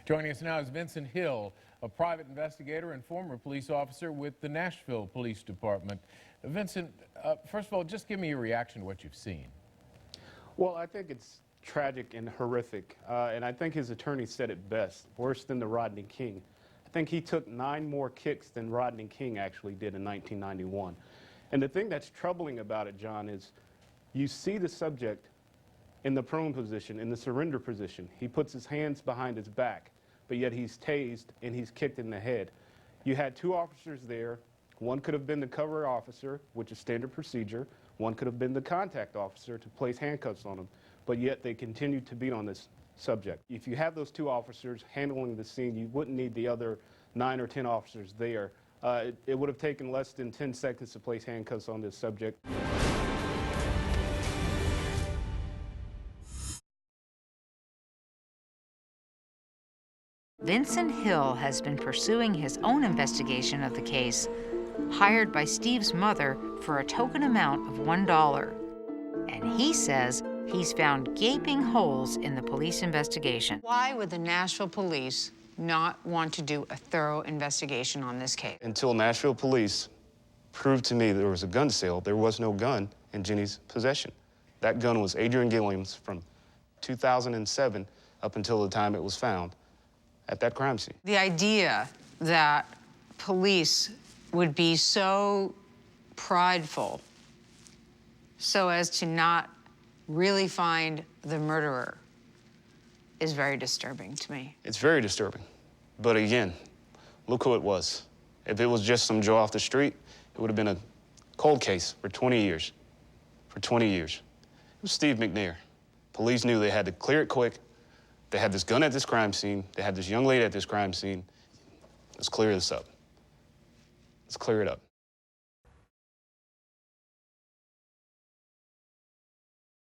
Joining us now is Vincent Hill, a private investigator and former police officer with the Nashville Police Department. Vincent, first of all, just give me your reaction to what you've seen. Well, I think it's tragic and horrific, and I think his attorney said it best, worse than the Rodney King. I think he took 9 more kicks than Rodney King actually did in 1991. And the thing that's troubling about it, John, is you see the subject in the prone position, in the surrender position. He puts his hands behind his back, but yet he's tased and he's kicked in the head. You had 2 officers there. One could have been the cover officer, which is standard procedure. One could have been the contact officer to place handcuffs on him, but yet they continued to beat on this subject. If you have those 2 officers handling the scene, you wouldn't need the other 9 or 10 officers there. It would have taken less than 10 seconds to place handcuffs on this subject. Vincent Hill has been pursuing his own investigation of the case, hired by Steve's mother for a token amount of $1. And he says he's found gaping holes in the police investigation. Why would the Nashville police not want to do a thorough investigation on this case? Until Nashville police proved to me there was a gun sale, there was no gun in Jenny's possession. That gun was Adrian Gilliam's from 2007 up until the time it was found at that crime scene. The idea that police would be so prideful so as to not really find the murderer is very disturbing to me. It's very disturbing. But again, look who it was. If it was just some Joe off the street, it would have been a cold case for 20 years. For 20 years. It was Steve McNair. Police knew they had to clear it quick. They had this gun at this crime scene. They had this young lady at this crime scene. Let's clear this up. Let's clear it up.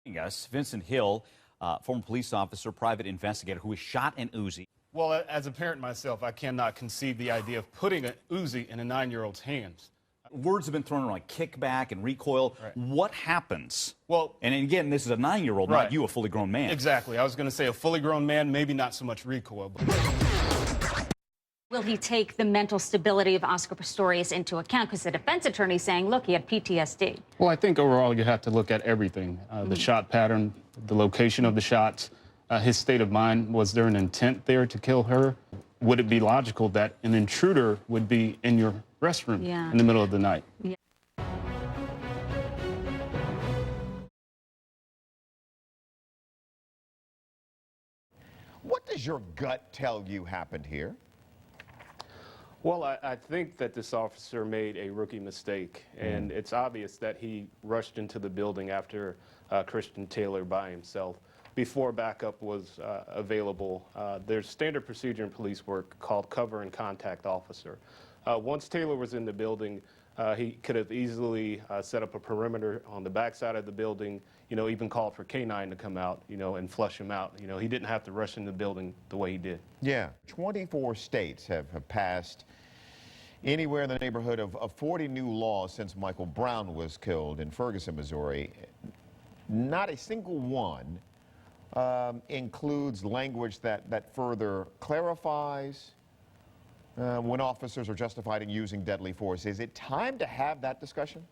Us, Vincent Hill, former police officer, private investigator, who was shot an Uzi. Well, as a parent myself, I cannot conceive the idea of putting an Uzi in a 9-year-old's hands. Words have been thrown around like kickback and recoil. Right. What happens? Well, and again, this is a 9-year-old, right. Not you, a fully grown man. Exactly. I was going to say a fully grown man, maybe not so much recoil. But... Will he take the mental stability of Oscar Pistorius into account? Because the defense attorney is saying, look, he had PTSD. Well, I think overall you have to look at everything. The shot pattern, the location of the shots, his state of mind. Was there an intent there to kill her? Would it be logical that an intruder would be in your restroom in the middle of the night? Yeah. What does your gut tell you happened here? Well, I think that this officer made a rookie mistake, and it's obvious that he rushed into the building after Christian Taylor by himself before backup was available. There's standard procedure in police work called cover and contact officer. Once Taylor was in the building, he could have easily set up a perimeter on the backside of the building, even called for K-9 to come out, and flush him out. He didn't have to rush in the building the way he did. Yeah, 24 states have passed anywhere in the neighborhood of 40 new laws since Michael Brown was killed in Ferguson, Missouri. Not a single one includes language that further clarifies when officers are justified in using deadly force. Is it time to have that discussion?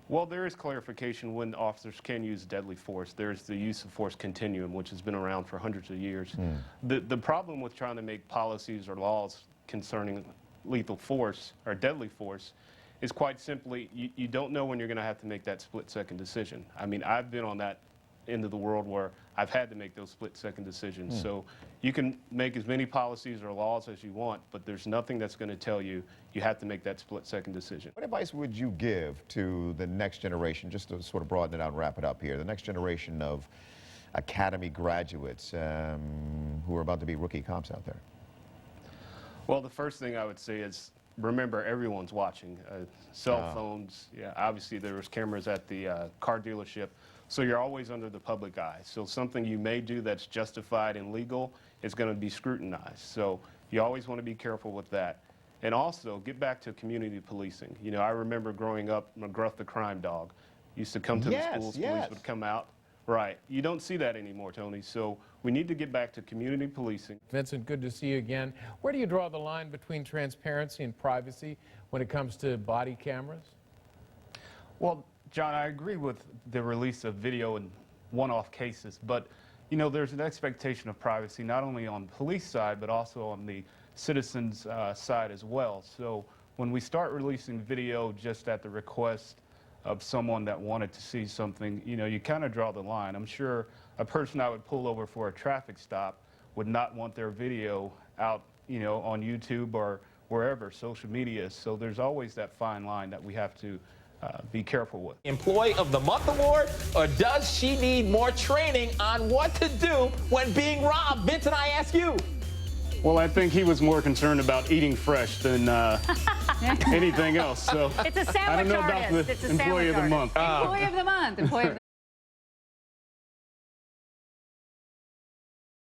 Well, there is clarification when officers can use deadly force. There's the use of force continuum, which has been around for hundreds of years. The problem with trying to make policies or laws concerning lethal force or deadly force is quite simply you don't know when you're going to have to make that split-second decision. I mean, I've been on that end of the world where I've had to make those split-second decisions. So you can make as many policies or laws as you want, but there's nothing that's going to tell you you have to make that split-second decision. What advice would you give to the next generation, just to sort of broaden it out and wrap it up here, the next generation of academy graduates who are about to be rookie cops out there? Well, the first thing I would say is remember everyone's watching. Cell phones, obviously there was cameras at the car dealership. So you're always under the public eye. So something you may do that's justified and legal is going to be scrutinized. So you always want to be careful with that. And also, get back to community policing. I remember growing up, McGruff the crime dog used to come to the schools. Police would come out, Right. You don't see that anymore, Tony. So we need to get back to community policing. Vincent, good to see you again. Where do you draw the line between transparency and privacy when it comes to body cameras? Well, John, I agree with the release of video in one-off cases, but you know, there's an expectation of privacy not only on the police side, but also on the citizens' side as well. So when we start releasing video just at the request of someone that wanted to see something, you know, you kind of draw the line. I'm sure a person I would pull over for a traffic stop would not want their video out, you know, on YouTube or wherever social media is. So there's always that fine line that we have to be careful with. Employee of the Month award, or does she need more training on what to do when being robbed? Vincent, I ask you. Well, I think he was more concerned about eating fresh than anything else. So It's a sandwich I don't know about artist. the It's a employee sandwich of the artist. month. Employee of the month. Employee of the